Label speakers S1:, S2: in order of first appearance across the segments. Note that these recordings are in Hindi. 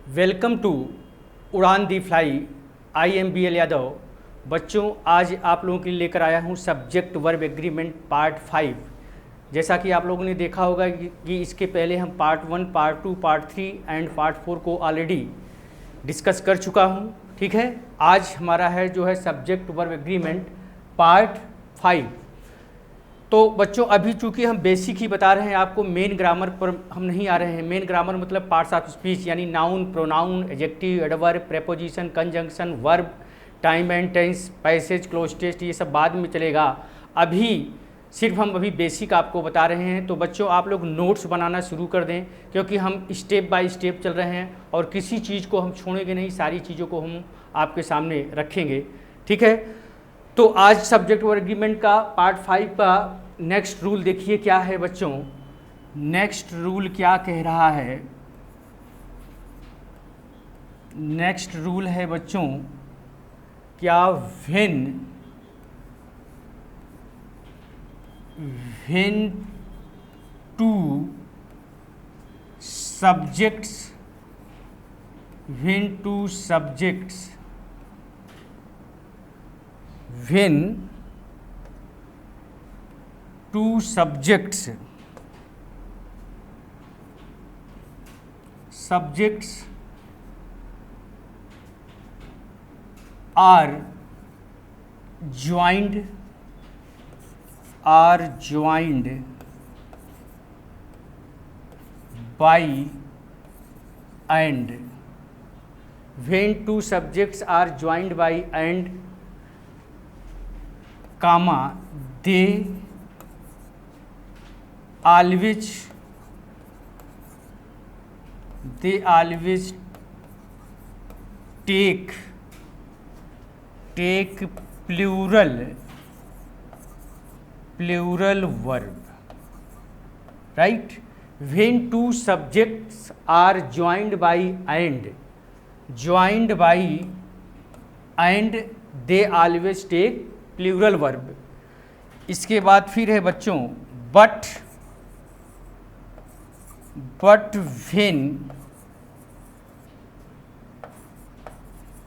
S1: Welcome to Udaan the fly. I am B L Yadav. बच्चों, आज आप लोगों के लिए लेकर आया हूँ सब्जेक्ट वर्ब एग्रीमेंट पार्ट 5। जैसा कि आप लोगों ने देखा होगा कि इसके पहले हम part 1, part 2, part 3 and part 4 को ऑलरेडी डिस्कस कर चुका हूँ। ठीक है, आज हमारा है जो है सब्जेक्ट वर्ब एग्रीमेंट पार्ट 5। तो बच्चों, अभी चूंकि हम बेसिक ही बता रहे हैं आपको, मेन ग्रामर पर हम नहीं आ रहे हैं। मेन ग्रामर मतलब पार्ट्स ऑफ स्पीच, यानी noun, pronoun, adjective, adverb, preposition, conjunction, verb, time and tense, passage, cloze test, ये सब बाद में चलेगा। अभी सिर्फ हम बेसिक आपको बता रहे हैं। तो बच्चों, आप लोग नोट्स बनाना शुरू कर दें, क्योंकि हम स्टेप बाय स्टेप चल रहे हैं और किसी चीज़ को हम छोड़ेंगे नहीं, सारी चीज़ों को हम आपके सामने रखेंगे। ठीक है, तो आज सब्जेक्ट वर्ब एग्रीमेंट का पार्ट 5 का नेक्स्ट रूल देखिए क्या है बच्चों। नेक्स्ट रूल क्या कह रहा है? नेक्स्ट रूल है बच्चों क्या, when two subjects when two subjects are joined by and. When two subjects are joined by and, comma, they always take plural verb, right? When two subjects are joined by and they always take plural verb. इसके बाद फिर है बच्चों but when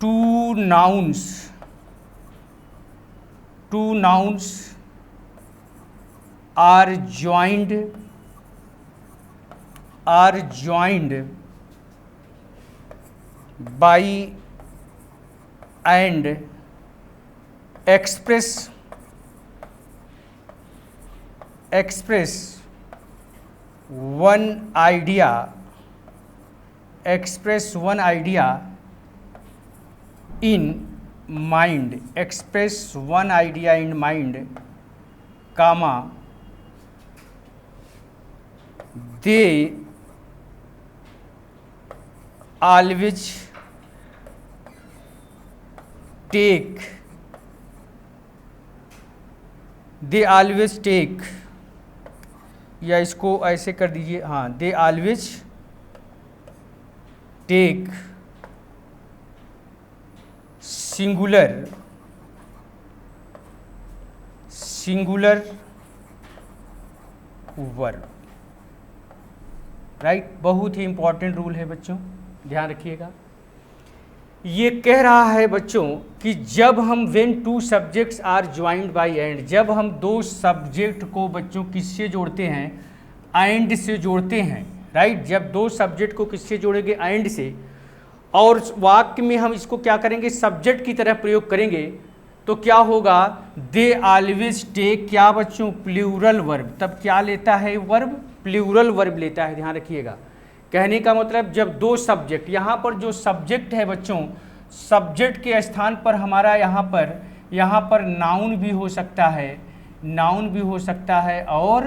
S1: two nouns are joined by and express one idea in mind, comma, they always take या इसको ऐसे कर दीजिए, हाँ, they always take singular verb, right. बहुत ही इंपॉर्टेंट रूल है बच्चों, ध्यान रखिएगा। ये कह रहा है बच्चों कि जब हम when two subjects are joined by and, जब हम दो सब्जेक्ट को बच्चों किससे जोड़ते हैं? एंड से जोड़ते हैं, राइट। जब दो सब्जेक्ट को किससे जोड़ेंगे? एंड से। और वाक्य में हम इसको क्या करेंगे? सब्जेक्ट की तरह प्रयोग करेंगे। तो क्या होगा? दे ऑलवेज टेक क्या बच्चों? Plural verb. तब क्या लेता है वर्ब? प्लूरल वर्ब लेता है, ध्यान रखिएगा। कहने का मतलब जब दो सब्जेक्ट, यहाँ पर जो सब्जेक्ट है बच्चों, सब्जेक्ट के स्थान पर हमारा यहाँ पर नाउन भी हो सकता है, और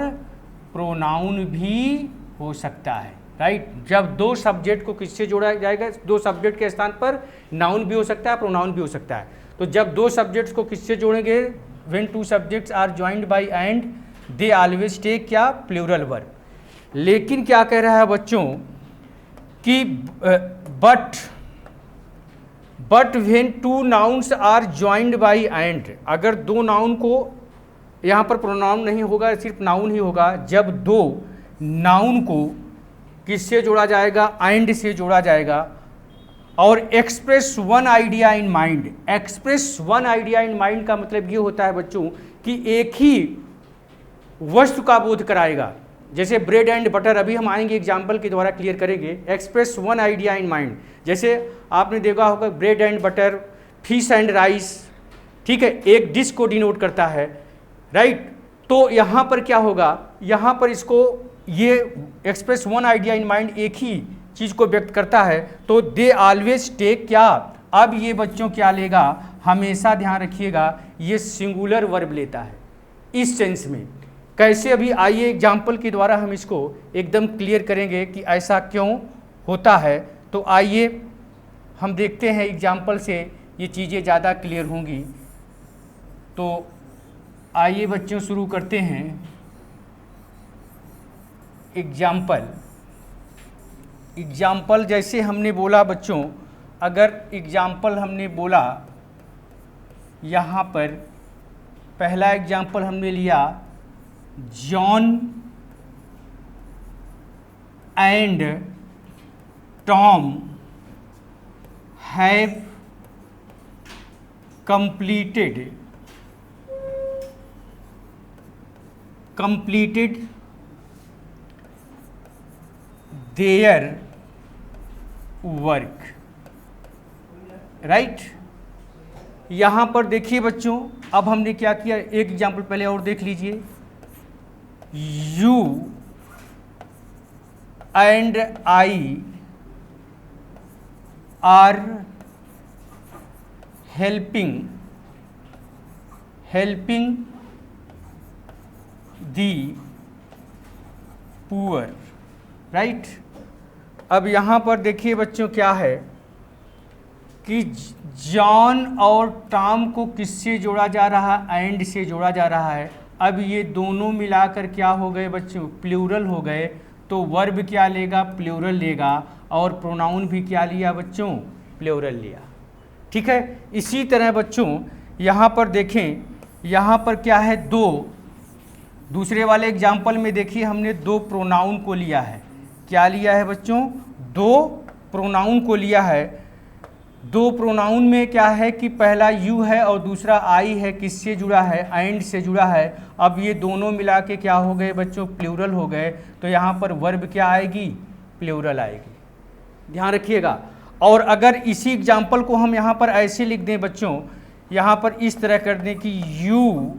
S1: प्रोनाउन भी हो सकता है, राइट। जब दो सब्जेक्ट को किससे जोड़ा जाएगा? दो सब्जेक्ट के स्थान पर नाउन भी हो सकता है, प्रोनाउन भी हो सकता है। तो जब दो सब्जेक्ट्स को किससे जोड़ेंगे? When two subjects are joined by and they always take क्या? Plural verb. लेकिन क्या कह रहा है बच्चों कि but when two nouns are joined by and, अगर दो नाउन को, यहाँ पर प्रोनाउन नहीं होगा, सिर्फ नाउन ही होगा। जब दो नाउन को किससे जोड़ा जाएगा? एंड से जोड़ा जाएगा, और express one idea in mind. Express one idea in mind का मतलब ये होता है बच्चों कि एक ही वस्तु का बोध कराएगा। जैसे ब्रेड एंड बटर, अभी हम आएंगे एग्जाम्पल के द्वारा क्लियर करेंगे। Express one idea in mind, जैसे आपने देखा होगा bread and butter, fish and rice, ठीक है, एक डिश को डिनोट करता है, राइट। तो यहाँ पर क्या होगा, यहाँ पर इसको ये express one idea in mind एक ही चीज़ को व्यक्त करता है। तो दे ऑलवेज टेक क्या, अब ये बच्चों क्या लेगा, हमेशा ध्यान रखिएगा ये सिंगुलर वर्ब लेता है इस सेंस में। कैसे, अभी आइए एग्जाम्पल के द्वारा हम इसको एकदम क्लियर करेंगे कि ऐसा क्यों होता है। तो आइए हम देखते हैं एग्जाम्पल से ये चीज़ें ज़्यादा क्लियर होंगी। तो आइए बच्चों शुरू करते हैं एग्जाम्पल जैसे हमने बोला बच्चों, अगर एग्जाम्पल हमने बोला यहाँ पर पहला एग्जाम्पल हमने लिया, John and Tom have completed their work, right. यहाँ पर देखिए बच्चों, अब हमने क्या किया, एक एग्जाम्पल पहले और देख लीजिए। You and I R helping the poor, right. अब यहाँ पर देखिए बच्चों क्या है कि जॉन और टॉम को किससे जोड़ा जा रहा है, एंड से जोड़ा जा रहा है। अब ये दोनों मिलाकर क्या हो गए बच्चों, प्लूरल हो गए। तो वर्ब क्या लेगा, प्लूरल लेगा, और प्रोनाउन भी क्या लिया बच्चों, प्लूरल लिया, ठीक है। इसी तरह बच्चों यहाँ पर देखें, यहाँ पर क्या है, दो, दूसरे वाले एग्जाम्पल में देखिए हमने दो प्रोनाउन को लिया है। क्या लिया है बच्चों, दो प्रोनाउन को लिया है। दो प्रोनाउन में क्या है कि पहला यू है और दूसरा आई है, किससे जुड़ा है, एंड से जुड़ा है। अब ये दोनों मिला के क्या हो गए बच्चों, प्लूरल हो गए। तो यहाँ पर वर्ब क्या आएगी, प्लूरल आएगी, ध्यान रखिएगा। और अगर इसी एग्जाम्पल को हम यहाँ पर ऐसे लिख दें बच्चों, यहाँ पर इस तरह कर दें कि यू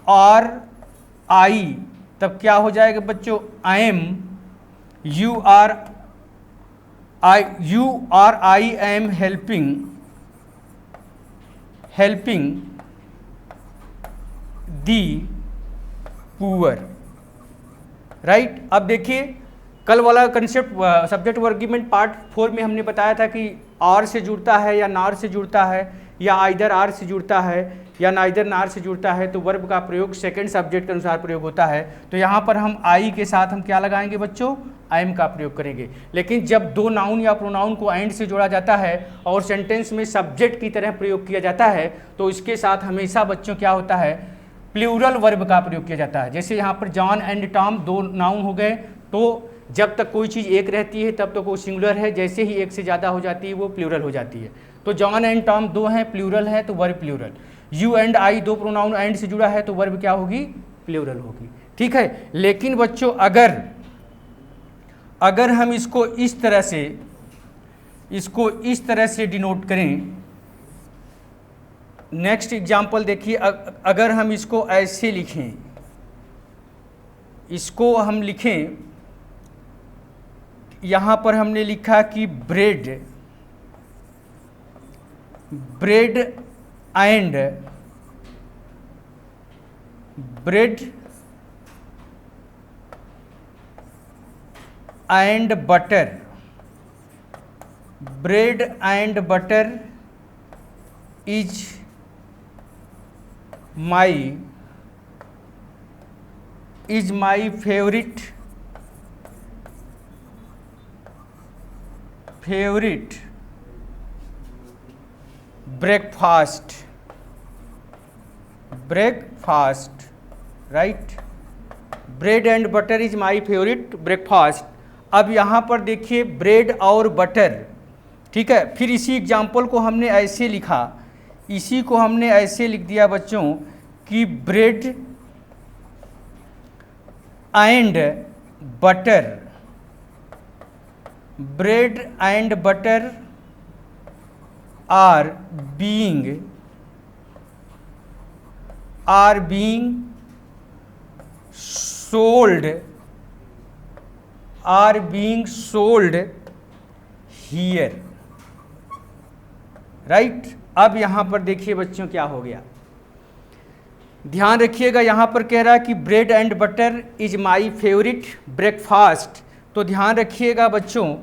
S1: और आई, तब क्या हो जाएगा बच्चों, I am, you are I am helping the poor, right. अब देखिए कल वाला concept subject verb agreement part 4 में हमने बताया था कि आर से जुड़ता है या नार से जुड़ता है, या आइदर आर से जुड़ता है या नाइदर नार से जुड़ता है, तो वर्ब का प्रयोग सेकंड सब्जेक्ट के अनुसार प्रयोग होता है। तो यहाँ पर हम आई के साथ हम क्या लगाएंगे बच्चों, एम का प्रयोग करेंगे। लेकिन जब दो नाउन या प्रोनाउन को एंड से जोड़ा जाता है और सेंटेंस में सब्जेक्ट की तरह प्रयोग किया जाता है, तो इसके साथ हमेशा बच्चों क्या होता है, प्लूरल वर्ब का प्रयोग किया जाता है। जैसे यहाँ पर जॉन एंड टॉम दो नाउन हो गए, तो जब तक कोई चीज़ एक रहती है तब तक वो सिंगुलर है, जैसे ही एक से ज़्यादा हो जाती है वो प्लूरल हो जाती है। तो जॉन एंड टॉम दो हैं, प्लूरल है तो verb plural. You and I दो प्रोनाउन एंड से जुड़ा है तो वर्ब क्या होगी, प्लूरल होगी, ठीक है। लेकिन बच्चों अगर हम इसको इस तरह से डिनोट करें, नेक्स्ट एग्जाम्पल देखिए, अगर हम इसको ऐसे लिखें, इसको हम लिखें, यहाँ पर हमने लिखा कि bread and butter is my favourite breakfast, right. Bread and butter is my favourite breakfast. अब यहाँ पर देखिए ब्रेड और बटर ठीक है। फिर इसी एग्जाम्पल को हमने ऐसे लिखा, इसी को हमने ऐसे लिख दिया बच्चों कि bread and butter, bread and butter are being sold here, right. अब यहाँ पर देखिए बच्चों क्या हो गया, ध्यान रखिएगा, यहाँ पर कह रहा है कि bread and butter is my favourite breakfast. तो ध्यान रखिएगा बच्चों,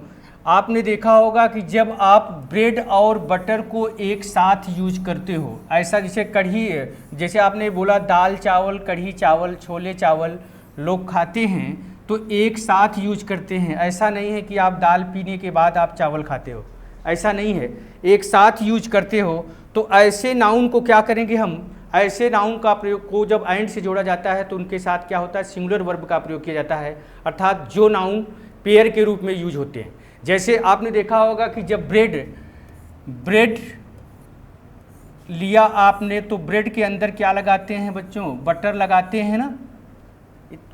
S1: आपने देखा होगा कि जब आप ब्रेड और बटर को एक साथ यूज करते हो, ऐसा जैसे कढ़ी, जैसे आपने बोला दाल चावल, कढ़ी चावल, छोले चावल लोग खाते हैं तो एक साथ यूज करते हैं। ऐसा नहीं है कि आप दाल पीने के बाद आप चावल खाते हो, ऐसा नहीं है, एक साथ यूज करते हो। तो ऐसे नाउन को क्या करेंगे हम, ऐसे नाउन का प्रयोग को जब एंड से जोड़ा जाता है तो उनके साथ क्या होता है, सिंगुलर वर्ब का प्रयोग किया जाता है, अर्थात जो नाउन पेयर के रूप में यूज होते हैं। जैसे आपने देखा होगा कि जब ब्रेड लिया आपने तो ब्रेड के अंदर क्या लगाते हैं बच्चों, बटर लगाते हैं ना,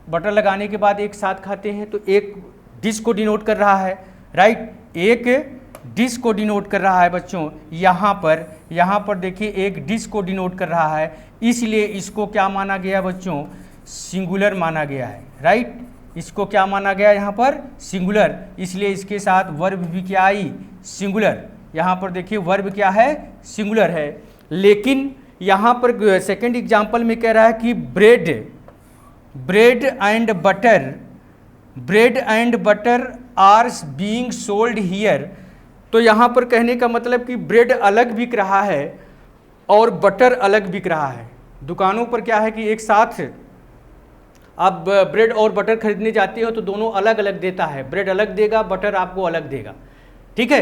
S1: बटर लगाने के बाद एक साथ खाते हैं, तो एक डिश को डिनोट कर रहा है, राइट, एक डिश को डिनोट कर रहा है बच्चों। यहाँ पर देखिए एक डिश को डिनोट कर रहा है, इसलिए इसको क्या माना गया बच्चों, सिंगुलर माना गया है, राइट। इसको क्या माना गया यहाँ पर, सिंगुलर, इसलिए इसके साथ वर्ब भी क्या आई, सिंगुलर। यहाँ पर देखिए वर्ब क्या है, सिंगुलर है। लेकिन यहाँ पर सेकंड एग्जाम्पल में कह रहा है कि bread and butter are being sold here. तो यहाँ पर कहने का मतलब कि ब्रेड अलग बिक रहा है और बटर अलग बिक रहा है। दुकानों पर क्या है कि एक साथ आप ब्रेड और बटर खरीदने जाते हो तो दोनों अलग अलग देता है, ब्रेड अलग देगा, बटर आपको अलग देगा, ठीक है।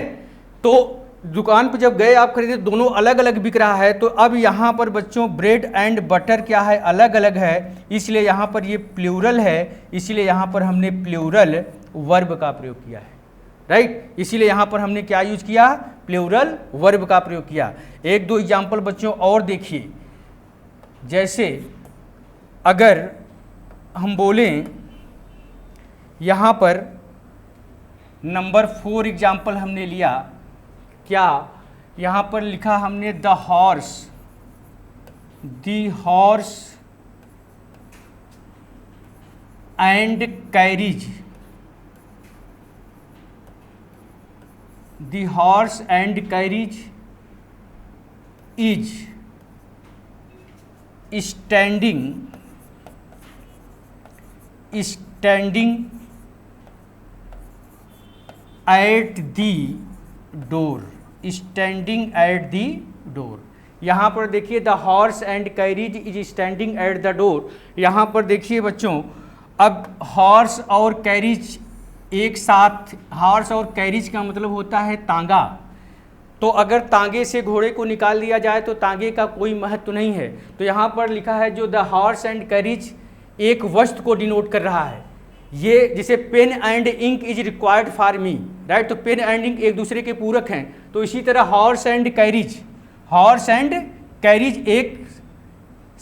S1: तो दुकान पर जब गए आप खरीदे दोनों अलग अलग बिक रहा है, तो अब यहाँ पर बच्चों ब्रेड एंड बटर क्या है, अलग अलग है, इसलिए यहाँ पर ये प्लूरल है, इसलिए यहाँ पर हमने प्लूरल वर्ब का प्रयोग किया है, राइट। इसीलिए यहाँ पर हमने क्या यूज किया, प्लूरल वर्ब का प्रयोग किया। एक दो एग्जाम्पल बच्चों और देखिए, जैसे अगर हम बोलें यहाँ पर नंबर 4 एग्जाम्पल हमने लिया, क्या यहाँ पर लिखा हमने the horse and carriage, the horse and carriage is standing at the door. यहाँ पर देखिए the horse and carriage is standing at the door. यहाँ पर देखिए बच्चों, अब हॉर्स और कैरिज एक साथ, हॉर्स और कैरिज का मतलब होता है तांगा। तो अगर तांगे से घोड़े को निकाल दिया जाए तो तांगे का कोई महत्व नहीं है। तो यहाँ पर लिखा है जो द हॉर्स एंड कैरिज एक वस्तु को डिनोट कर रहा है। ये जैसे pen and ink is required for me, right. तो पेन एंड इंक एक दूसरे के पूरक हैं, तो इसी तरह हॉर्स एंड कैरिज एक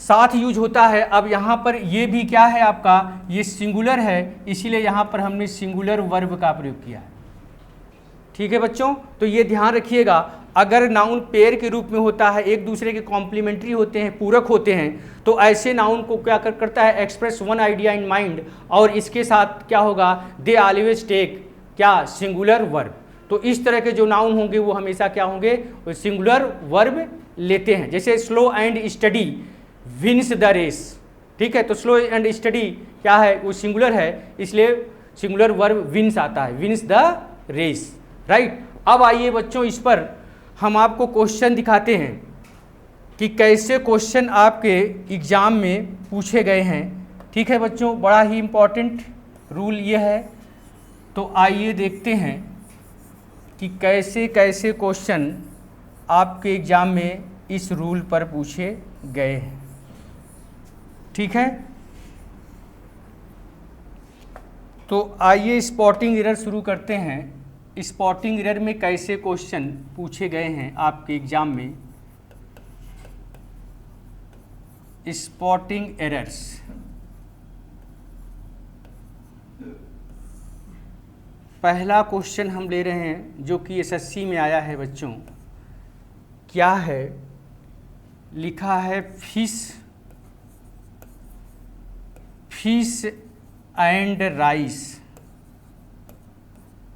S1: साथ यूज होता है। अब यहाँ पर ये भी क्या है आपका, ये सिंगुलर है, इसीलिए यहाँ पर हमने सिंगुलर वर्ब का प्रयोग किया है, ठीक है बच्चों। तो ये ध्यान रखिएगा, अगर नाउन पेयर के रूप में होता है, एक दूसरे के कॉम्प्लीमेंट्री होते हैं, पूरक होते हैं, तो ऐसे नाउन को क्या करता है, express one idea in mind, और इसके साथ क्या होगा, दे ऑलवेज टेक क्या, सिंगुलर वर्ब। तो इस तरह के जो नाउन होंगे वो हमेशा क्या होंगे, वो सिंगुलर वर्ब लेते हैं। जैसे slow and steady wins the race, ठीक है। तो स्लो एंड स्टडी क्या है, वो सिंगुलर है, इसलिए सिंगुलर वर्ब विन्स आता है, विन्स द रेस, राइट। अब आइए बच्चों, इस पर हम आपको क्वेश्चन दिखाते हैं कि कैसे क्वेश्चन आपके एग्ज़ाम में पूछे गए हैं, ठीक है बच्चों। बड़ा ही इम्पॉर्टेंट रूल ये है। तो आइए देखते हैं कि कैसे कैसे क्वेश्चन आपके एग्ज़ाम में इस रूल पर पूछे गए हैं, ठीक है। तो आइए स्पॉटिंग एरर शुरू करते हैं। स्पॉटिंग एरर में कैसे क्वेश्चन पूछे गए हैं आपके एग्जाम में। स्पॉटिंग एरर्स, पहला क्वेश्चन हम ले रहे हैं जो कि एसएससी में आया है बच्चों। क्या है? लिखा है fish and rice,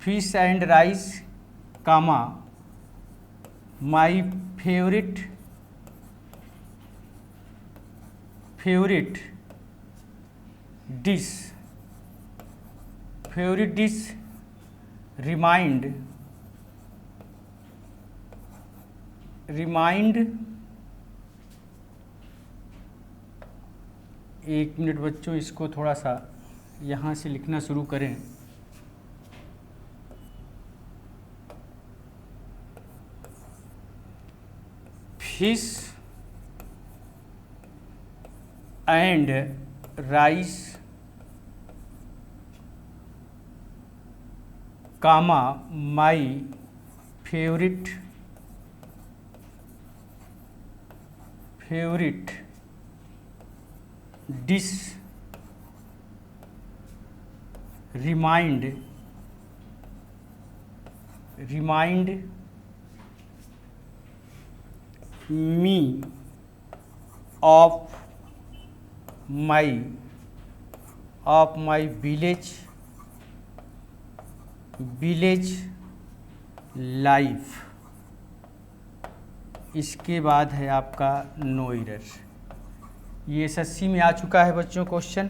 S1: fish and rice comma my favourite dish remind एक मिनट बच्चों, इसको थोड़ा सा यहाँ से लिखना शुरू करें। Fish and rice comma my favourite dish remind me of my village life. इसके बाद है आपका नो एरर। ये एसएससी में आ चुका है बच्चों क्वेश्चन।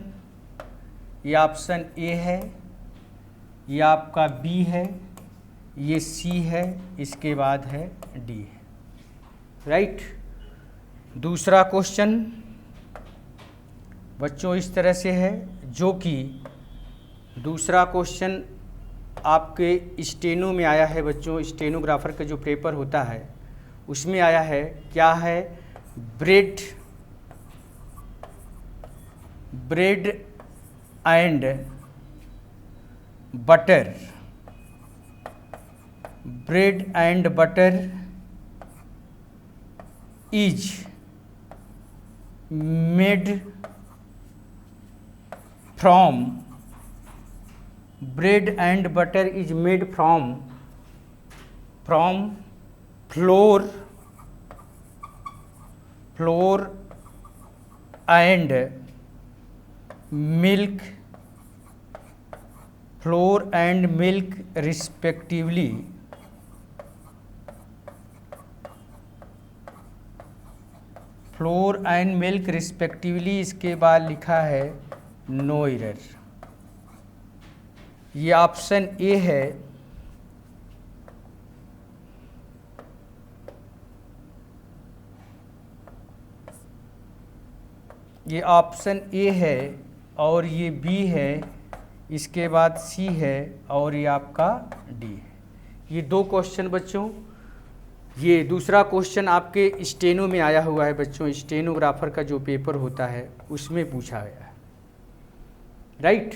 S1: ये ऑप्शन ए है, ये आपका बी है, ये सी है, इसके बाद है डी है। राइट। दूसरा क्वेश्चन बच्चों इस तरह से है, जो कि दूसरा क्वेश्चन आपके स्टेनो में आया है बच्चों। स्टेनोग्राफर का जो पेपर होता है उसमें आया है। क्या है? Bread and butter is made from flour and milk respectively। इसके बाद लिखा है नो एरर। ये ऑप्शन ए है। ये ऑप्शन ए है और ये बी है, इसके बाद सी है और ये आपका डी है। ये दो क्वेश्चन बच्चों, ये दूसरा क्वेश्चन आपके स्टेनो में आया हुआ है बच्चों। स्टेनोग्राफर का जो पेपर होता है उसमें पूछा गया है। राइट।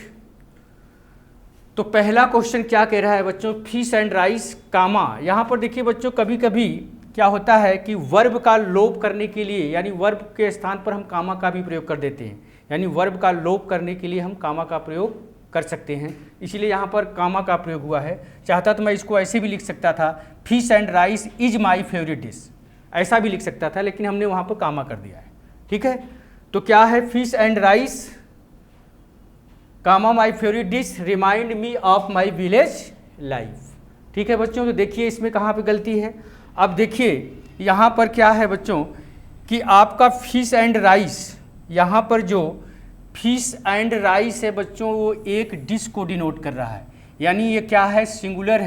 S1: तो पहला क्वेश्चन क्या कह रहा है बच्चों? फिश एंड राइस कामा। यहाँ पर देखिए बच्चों, कभी कभी क्या होता है कि वर्ब का लोप करने के लिए, यानी वर्ब के स्थान पर हम कामा का भी प्रयोग कर देते हैं। यानी वर्ब का लोप करने के लिए हम कामा का प्रयोग कर सकते हैं, इसलिए यहाँ पर कामा का प्रयोग हुआ है। चाहता तो मैं इसको ऐसे भी लिख सकता था, fish and rice is my favourite dish, ऐसा भी लिख सकता था, लेकिन हमने वहाँ पर कामा कर दिया है। ठीक है। तो क्या है? Fish and rice comma my favourite dish remind me of my village life. ठीक है बच्चों। तो देखिए इसमें कहाँ पे गलती है। अब देखिए यहाँ पर क्या है बच्चों कि आपका फिश एंड राइस, यहाँ पर जो फिश एंड राइस है बच्चों, वो एक डिश को डिनोट कर रहा है। यानी ये क्या है? सिंगुलर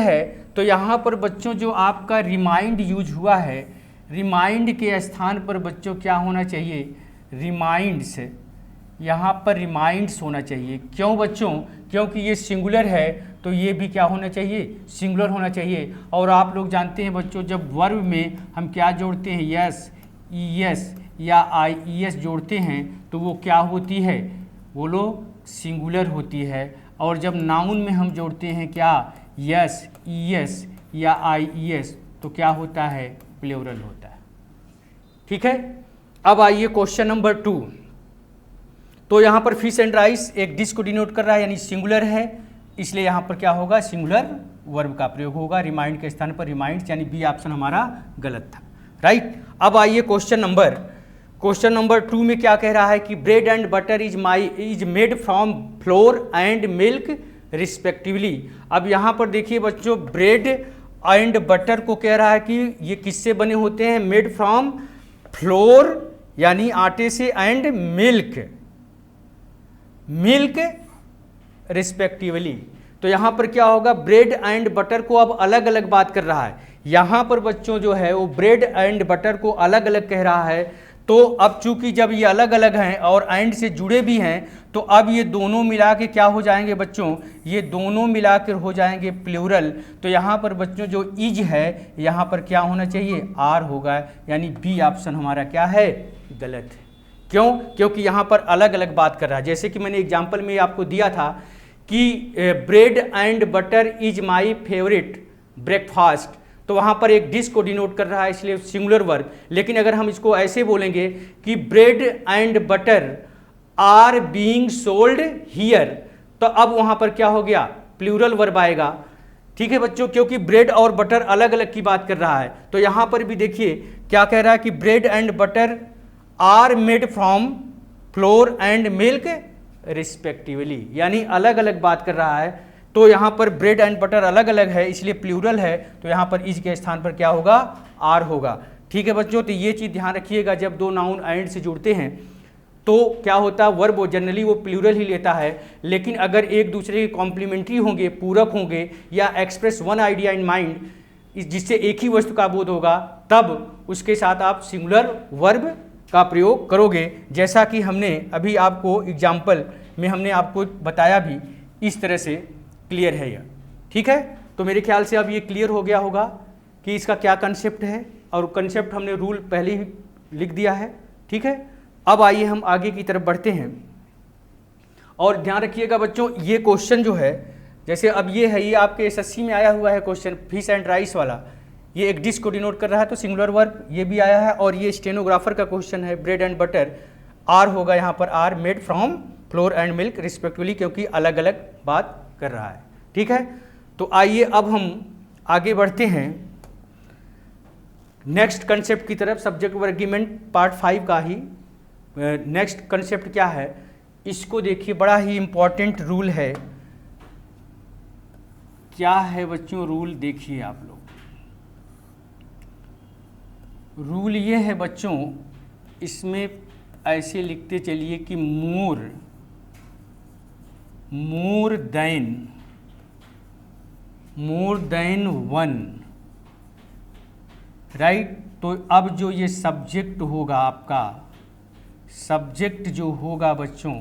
S1: है। तो यहाँ पर बच्चों जो आपका रिमाइंड यूज हुआ है, रिमाइंड के स्थान पर बच्चों क्या होना चाहिए? रिमाइंड्स। यहाँ पर रिमाइंड्स होना चाहिए। क्यों बच्चों? क्योंकि ये सिंगुलर है, तो ये भी क्या होना चाहिए? सिंगुलर होना चाहिए। और आप लोग जानते हैं बच्चों, जब वर्ब में हम क्या जोड़ते हैं? यस, ईएस या आईईएस जोड़ते हैं तो वो क्या होती है? वो लोग सिंगुलर होती है। और जब नाउन में हम जोड़ते हैं क्या? यस, ईएस या आईईएस तो क्या होता है, प्लूरल होता है। ठीक है, अब आइए क्वेश्चन नंबर 2। तो यहाँ पर फिश एंड राइस एक डिश को डिनोट कर रहा है यानी सिंगुलर है, इसलिए यहाँ पर क्या होगा, सिंगुलर वर्ब का प्रयोग होगा। रिमाइंड के स्थान पर रिमाइंड्स, यानी बी ऑप्शन हमारा गलत था। राइट, अब आइए क्वेश्चन नंबर 2 में क्या कह रहा है कि bread and butter is made from flour and milk respectively. अब यहाँ पर देखिए बच्चों, ब्रेड एंड बटर को कह रहा है कि ये किससे बने होते हैं, मेड फ्रॉम फ्लोर यानी आटे से, एंड मिल्क रिस्पेक्टिवली। तो यहाँ पर क्या होगा, ब्रेड एंड बटर को अब अलग अलग बात कर रहा है। यहाँ पर बच्चों जो है वो ब्रेड एंड बटर को अलग अलग कह रहा है। तो अब चूंकि जब ये अलग अलग हैं और एंड से जुड़े भी हैं, तो अब ये दोनों मिला के क्या हो जाएंगे बच्चों, ये दोनों मिलाकर हो जाएंगे प्लूरल। तो यहाँ पर बच्चों जो इज है, यहाँ पर क्या होना चाहिए, आर होगा, यानी बी ऑप्शन हमारा क्या है, गलत है। क्यों, क्योंकि यहाँ पर अलग अलग बात कर रहा है। जैसे कि मैंने एग्जाम्पल में आपको दिया था कि bread and butter is my favourite breakfast, तो वहाँ पर एक डिश को डिनोट कर रहा है, इसलिए सिंगुलर वर्ब। लेकिन अगर हम इसको ऐसे बोलेंगे कि bread and butter are being sold here, तो अब वहाँ पर क्या हो गया, प्लूरल वर्ब आएगा। ठीक है बच्चों, क्योंकि ब्रेड और बटर अलग अलग की बात कर रहा है। तो यहाँ पर भी देखिए क्या कह रहा है कि bread and butter are made from flour and milk respectively, यानी अलग अलग बात कर रहा है। तो यहाँ पर ब्रेड एंड बटर अलग अलग है, इसलिए प्लूरल है, तो यहाँ पर इज के स्थान पर क्या होगा, आर होगा। ठीक है बच्चों, तो ये चीज़ ध्यान रखिएगा, जब दो नाउन एंड से जुड़ते हैं तो क्या होता है, वर्ब जनरली वो प्लूरल ही लेता है। लेकिन अगर एक दूसरे के कॉम्प्लीमेंट्री होंगे, पूरक होंगे, या express one idea in mind, जिससे एक ही वस्तु का बोध होगा, तब उसके साथ आप सिंगुलर वर्ब का प्रयोग करोगे। जैसा कि हमने अभी आपको एग्जाम्पल में हमने आपको बताया भी, इस तरह से क्लियर है यह। ठीक है, तो मेरे ख्याल से अब ये क्लियर हो गया होगा कि इसका क्या कंसेप्ट है, और कंसेप्ट हमने रूल पहले ही लिख दिया है। ठीक है, अब आइए हम आगे की तरफ बढ़ते हैं। और ध्यान रखिएगा बच्चों, ये क्वेश्चन जो है, जैसे अब ये है, ये आपके एसएससी में आया हुआ है क्वेश्चन, फिश एंड राइस वाला, ये एक डिश को डिनोट कर रहा है, तो सिंगुलर वर्ब ये भी आया है। और ये स्टेनोग्राफर का क्वेश्चन है, ब्रेड एंड बटर, आर होगा यहाँ पर, are made from flour and milk respectively, क्योंकि अलग अलग बात कर रहा है। ठीक है, तो आइए अब हम आगे बढ़ते हैं नेक्स्ट कंसेप्ट की तरफ, सब्जेक्ट वर्ब एग्रीमेंट पार्ट 5 का ही नेक्स्ट कंसेप्ट क्या है, इसको देखिए, बड़ा ही इंपॉर्टेंट रूल है। क्या है बच्चों रूल, देखिए आप लोग, रूल ये है बच्चों, इसमें ऐसे लिखते चलिए कि मोर देन वन, राइट। तो अब जो ये सब्जेक्ट होगा आपका, सब्जेक्ट जो होगा बच्चों,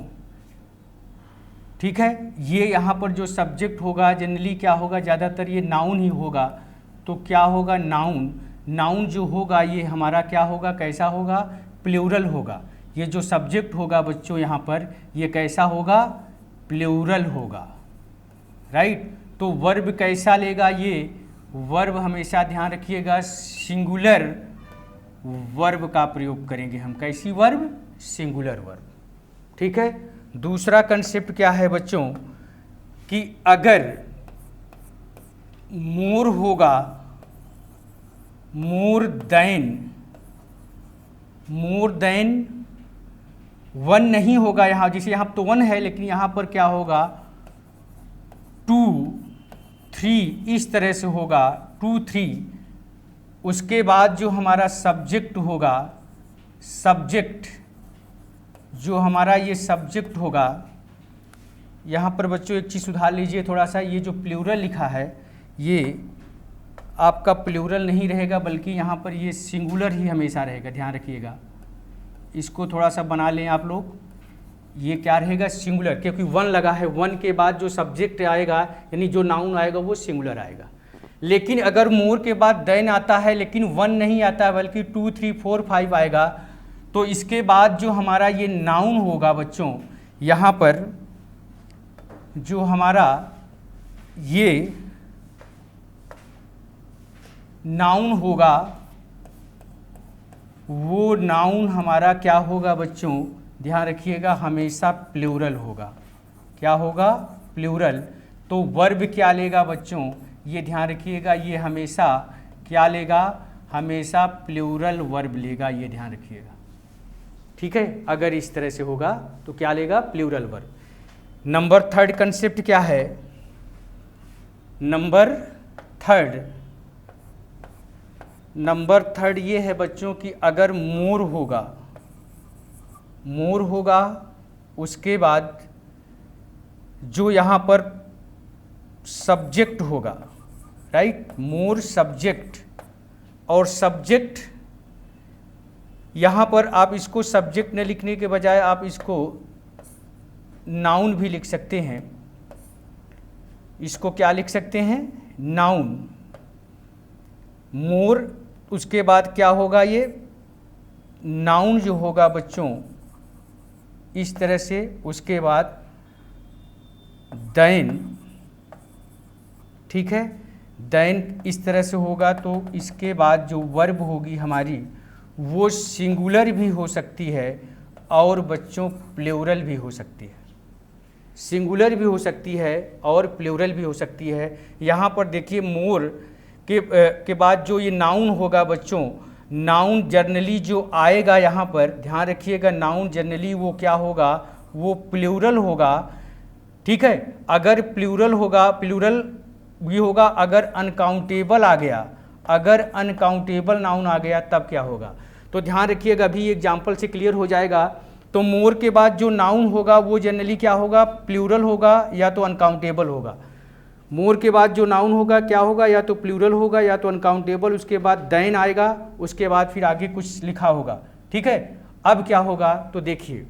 S1: ठीक है, ये यहाँ पर जो सब्जेक्ट होगा जनरली क्या होगा, ज़्यादातर ये नाउन ही होगा। तो क्या होगा, नाउन जो होगा ये हमारा क्या होगा, कैसा होगा, प्लूरल होगा। ये जो सब्जेक्ट होगा बच्चों यहाँ पर, ये कैसा होगा, प्लूरल होगा, राइट। तो वर्ब कैसा लेगा, ये वर्ब हमेशा ध्यान रखिएगा सिंगुलर वर्ब का प्रयोग करेंगे हम। कैसी वर्ब, सिंगुलर वर्ब। ठीक है, दूसरा कंसेप्ट क्या है बच्चों कि अगर मोर होगा, मोर देन वन नहीं होगा यहाँ, जिसे यहाँ तो वन है, लेकिन यहाँ पर क्या होगा 2, 3, इस तरह से होगा 2, 3। उसके बाद जो हमारा सब्जेक्ट होगा, सब्जेक्ट जो हमारा ये सब्जेक्ट होगा, यहाँ पर बच्चों एक चीज़ सुधार लीजिए थोड़ा सा, ये जो प्लूरल लिखा है ये आपका प्लूरल नहीं रहेगा, बल्कि यहाँ पर ये सिंगुलर ही हमेशा रहेगा, ध्यान रखिएगा। इसको थोड़ा सा बना लें आप लोग, ये क्या रहेगा, सिंगुलर, क्योंकि वन लगा है, वन के बाद जो सब्जेक्ट आएगा यानी जो नाउन आएगा वो सिंगुलर आएगा। लेकिन अगर मोर के बाद देन आता है लेकिन वन नहीं आता है, बल्कि 2, 3, 4, 5 आएगा, तो इसके बाद जो हमारा ये नाउन होगा बच्चों, यहाँ पर जो हमारा ये नाउन होगा वो नाउन हमारा क्या होगा बच्चों, ध्यान रखिएगा, हमेशा प्लूरल होगा। क्या होगा? प्लूरल। तो वर्ब क्या लेगा बच्चों, ये ध्यान रखिएगा, ये हमेशा क्या लेगा, हमेशा प्लूरल वर्ब लेगा, ये ध्यान रखिएगा। ठीक है, अगर इस तरह से होगा तो क्या लेगा, plural verb. Number third concept क्या है, नंबर थर्ड ये है बच्चों कि अगर मोर होगा उसके बाद जो यहाँ पर सब्जेक्ट होगा, राइट, मोर सब्जेक्ट, और सब्जेक्ट यहाँ पर आप इसको सब्जेक्ट न लिखने के बजाय आप इसको नाउन भी लिख सकते हैं। इसको क्या लिख सकते हैं, नाउन। मोर, उसके बाद क्या होगा, ये नाउन जो होगा बच्चों इस तरह से, उसके बाद देन, ठीक है, देन इस तरह से होगा। तो इसके बाद जो वर्ब होगी हमारी वो सिंगुलर भी हो सकती है और बच्चों प्लूरल भी हो सकती है। सिंगुलर भी हो सकती है और प्लूरल भी हो सकती है। यहाँ पर देखिए मोर के बाद जो ये नाउन होगा बच्चों, नाउन जनरली जो आएगा यहाँ पर ध्यान रखिएगा, नाउन जनरली वो क्या होगा, वो प्लूरल होगा। ठीक है, अगर प्लूरल होगा, प्लूरल भी होगा। अगर अनकाउंटेबल आ गया, अगर अनकाउंटेबल नाउन आ गया तब क्या होगा, तो ध्यान रखिएगा, अभी एग्जाम्पल से क्लियर हो जाएगा। तो मोर के बाद जो नाउन होगा वो जनरली क्या होगा, प्लूरल होगा या तो अनकाउंटेबल होगा। मोर के बाद जो नाउन होगा क्या होगा, या तो प्लूरल होगा या तो अनकाउंटेबल। उसके बाद देन आएगा, उसके बाद फिर आगे कुछ लिखा होगा। ठीक है, अब क्या होगा तो देखिए,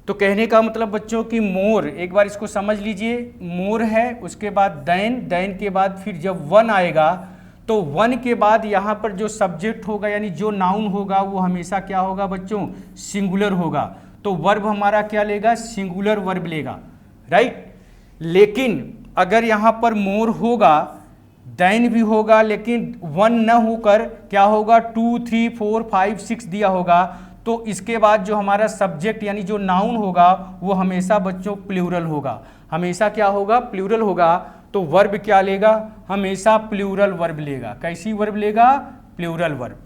S1: तो कहने का मतलब बच्चों कि मोर, एक बार इसको समझ लीजिए, मोर है, उसके बाद देन, देन के बाद फिर जब वन आएगा तो वन के बाद यहाँ पर जो सब्जेक्ट होगा यानी जो नाउन होगा वो हमेशा क्या होगा बच्चों, सिंगुलर होगा। तो वर्ब हमारा क्या लेगा, सिंगुलर वर्ब लेगा, राइट। लेकिन अगर यहाँ पर मोर होगा, देन भी होगा, लेकिन वन न होकर क्या होगा, 2, 3, 4, 5, 6 दिया होगा, तो इसके बाद जो हमारा सब्जेक्ट यानी जो नाउन होगा वो हमेशा बच्चों प्लूरल होगा। हमेशा क्या होगा, प्लूरल होगा। तो वर्ब क्या लेगा, हमेशा प्लूरल वर्ब लेगा। कैसी वर्ब लेगा, प्लूरल वर्ब।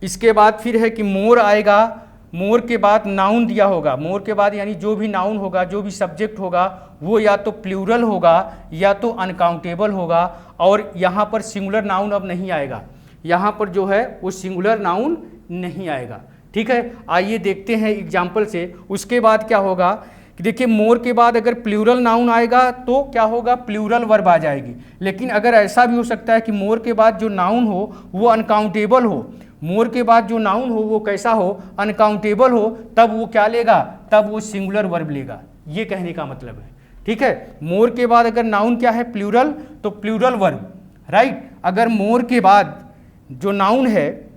S1: इसके बाद फिर है कि मोर आएगा, मोर के बाद नाउन दिया होगा, मोर के बाद यानी जो भी नाउन होगा, जो भी सब्जेक्ट होगा वो या तो प्लूरल होगा या तो अनकाउंटेबल होगा। और यहाँ पर सिंगुलर नाउन अब नहीं आएगा, यहाँ पर जो है वो सिंगुलर नाउन नहीं आएगा। ठीक है, आइए देखते हैं एग्जाम्पल से। उसके बाद क्या होगा कि देखिए, मोर के बाद अगर प्लूरल नाउन आएगा तो क्या होगा, प्लूरल वर्ब आ जाएगी। लेकिन अगर ऐसा भी हो सकता है कि मोर के बाद जो नाउन हो वो अनकाउंटेबल हो, मोर के बाद जो नाउन हो वो कैसा हो, अनकाउंटेबल हो, तब वो क्या लेगा, तब वो सिंगुलर वर्ब लेगा। ये कहने का मतलब है। ठीक है, मोर के बाद अगर नाउन क्या है, प्लूरल, तो प्लूरल वर्ब, राइट। अगर मोर के बाद जो नाउन है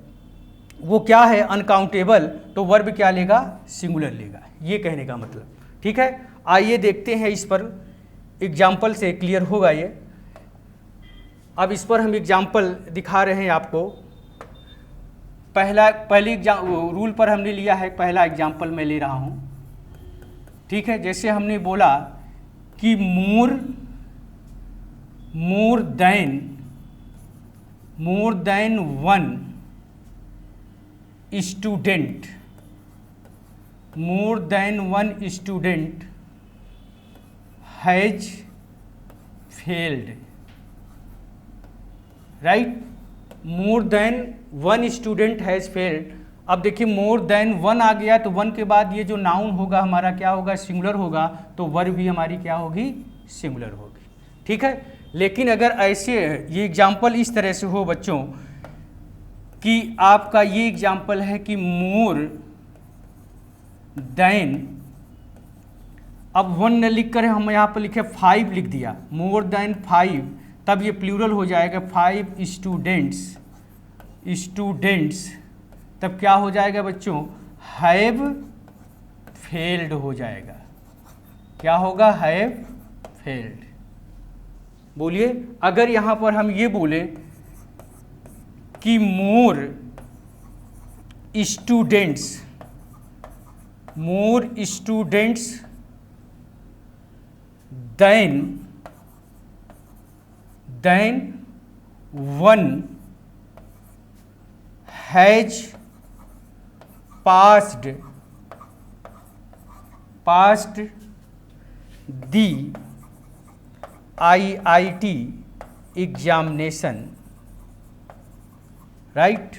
S1: वो क्या है, अनकाउंटेबल, तो वर्ब क्या लेगा, सिंगुलर लेगा। ये कहने का मतलब। ठीक है, आइए देखते हैं, इस पर एग्जाम्पल से क्लियर होगा ये। अब इस पर हम एग्जाम्पल दिखा रहे हैं आपको। पहली रूल पर हमने लिया है, पहला एग्जाम्पल मैं ले रहा हूँ। ठीक है, जैसे हमने बोला कि मोर than one student, more than one student has failed, right. More than one student has failed. अब देखिए, मोर देन वन आ गया तो वन के बाद ये जो नाउन होगा हमारा क्या होगा, सिंगुलर होगा, तो वर्ब भी हमारी क्या होगी, सिंगुलर होगी। ठीक है, लेकिन अगर ऐसे ये एग्जाम्पल इस तरह से हो बच्चों कि आपका ये एग्जाम्पल है कि मोर देन, अब वन न लिख कर हम यहाँ पर लिखे 5 लिख दिया, मोर देन 5, तब ये प्लूरल हो जाएगा, 5 स्टूडेंट्स, तब क्या हो जाएगा बच्चों, हैव फेल्ड हो जाएगा। क्या होगा, हैव फेल्ड। बोलिए, अगर यहाँ पर हम ये बोले कि more students than one has passed the IIT examination, right.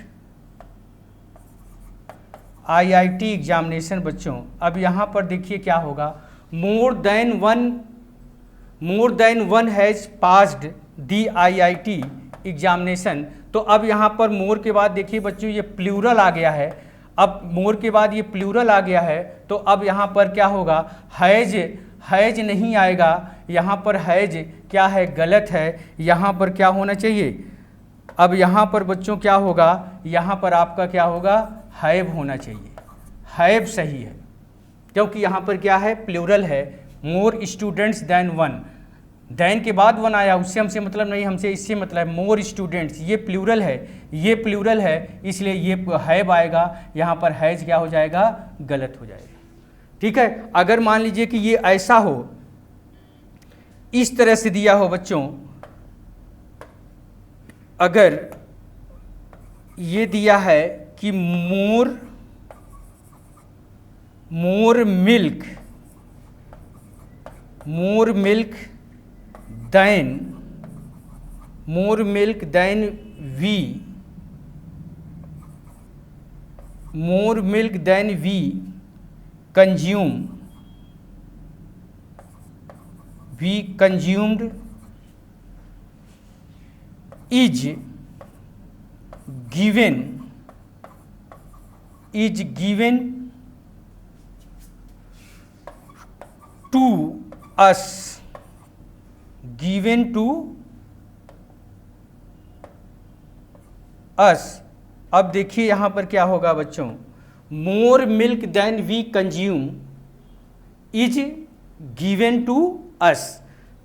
S1: IIT examination बच्चों, अब यहाँ पर देखिए क्या होगा, more than one has passed the IIT examination. तो अब यहाँ पर मोर के बाद देखिए बच्चों ये प्लूरल आ गया है। अब मोर के बाद ये प्लूरल आ गया है, तो अब यहाँ पर क्या होगा, हैज नहीं आएगा, यहाँ पर हैज क्या है, गलत है। यहाँ पर क्या होना चाहिए, अब यहाँ पर बच्चों क्या होगा, यहाँ पर आपका क्या होगा, हैव होना चाहिए। हैव सही है, क्योंकि यहाँ पर क्या है, प्लूरल है। More students than one, than के बाद वन आया, उससे हमसे मतलब नहीं, हमसे इससे मतलब मोर स्टूडेंट्स, ये प्लूरल है, इसलिए ये हैव आएगा, यहाँ पर हैज क्या हो जाएगा, गलत हो जाएगा। ठीक है। अगर मान लीजिए कि ये ऐसा हो, इस तरह से दिया हो बच्चों, अगर ये दिया है कि more milk than we consumed is given to us, अब देखिए यहाँ पर क्या होगा बच्चों, more milk than we consume is given to us.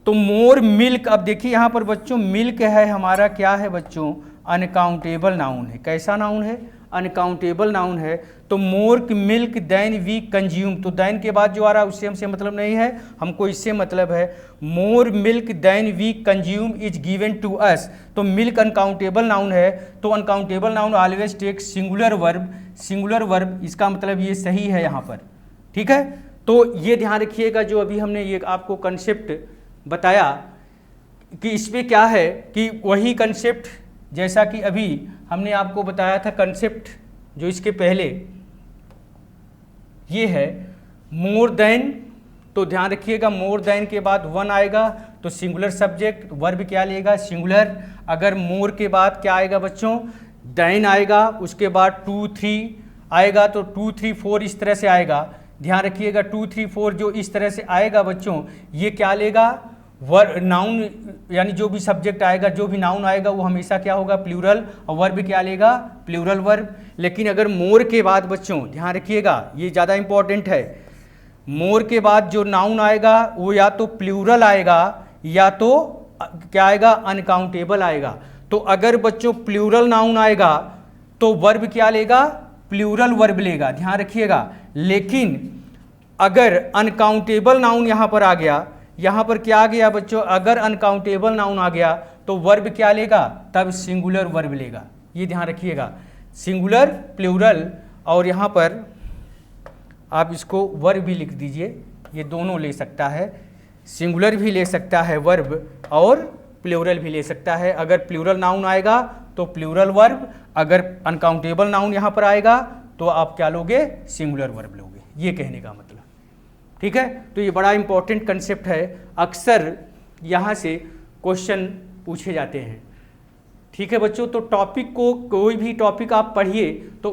S1: तो मोर मिल्क, अब देखिए यहाँ पर बच्चों मिल्क है हमारा क्या है बच्चों, अनकाउंटेबल नाउन है। कैसा नाउन है, अनकाउंटेबल नाउन है। तो more milk than we consume, तो देन के बाद जो आ रहा है उससे हमसे मतलब नहीं है, हमको इससे मतलब है। More milk than we consume is given to us, तो मिल्क अनकाउंटेबल नाउन है, तो uncountable noun always take singular verb, इसका मतलब ये सही है यहाँ पर। ठीक है। तो ये ध्यान रखिएगा, जो अभी हमने ये आपको कंसेप्ट बताया कि इसमें क्या है कि वही कंसेप्ट जैसा कि अभी हमने आपको बताया था, कंसेप्ट जो इसके पहले ये है मोर देन। तो ध्यान रखिएगा, मोर देन के बाद वन आएगा तो सिंगुलर सब्जेक्ट, वर्ब क्या लेगा, सिंगुलर। अगर मोर के बाद क्या आएगा बच्चों, देन आएगा, उसके बाद 2 3 आएगा, तो 2 3 4 इस तरह से आएगा। ध्यान रखिएगा 2 3 4 जो इस तरह से आएगा बच्चों, ये क्या लेगा, नाउन, यानी जो भी सब्जेक्ट आएगा, जो भी नाउन आएगा वो हमेशा क्या होगा, प्लूरल, और वर्ब क्या लेगा, प्लूरल वर्ब। लेकिन अगर मोर के बाद बच्चों ध्यान रखिएगा, ये ज़्यादा इंपॉर्टेंट है, मोर के बाद जो नाउन आएगा वो या तो प्लूरल आएगा या तो क्या आएगा, अनकाउंटेबल आएगा। तो अगर बच्चों प्लूरल नाउन आएगा तो वर्ब क्या लेगा, प्लूरल वर्ब लेगा, ध्यान रखिएगा। लेकिन अगर अनकाउंटेबल नाउन यहाँ पर आ गया, यहाँ पर क्या आ गया बच्चों, अगर अनकाउंटेबल नाउन आ गया तो वर्ब क्या लेगा, तब सिंगुलर वर्ब लेगा। ये ध्यान रखिएगा, सिंगुलर, प्लूरल, और यहाँ पर आप इसको वर्ब भी लिख दीजिए, ये दोनों ले सकता है, सिंगुलर भी ले सकता है वर्ब और प्लूरल भी ले सकता है। अगर प्लूरल नाउन आएगा तो प्लूरल वर्ब, अगर अनकाउंटेबल नाउन यहाँ पर आएगा तो आप क्या लोगे, सिंगुलर वर्ब लोगे, ये कहने का मतलब। ठीक है। तो ये बड़ा इंपॉर्टेंट कंसेप्ट है, अक्सर यहाँ से क्वेश्चन पूछे जाते हैं। ठीक है बच्चों। तो टॉपिक को, कोई भी टॉपिक आप पढ़िए तो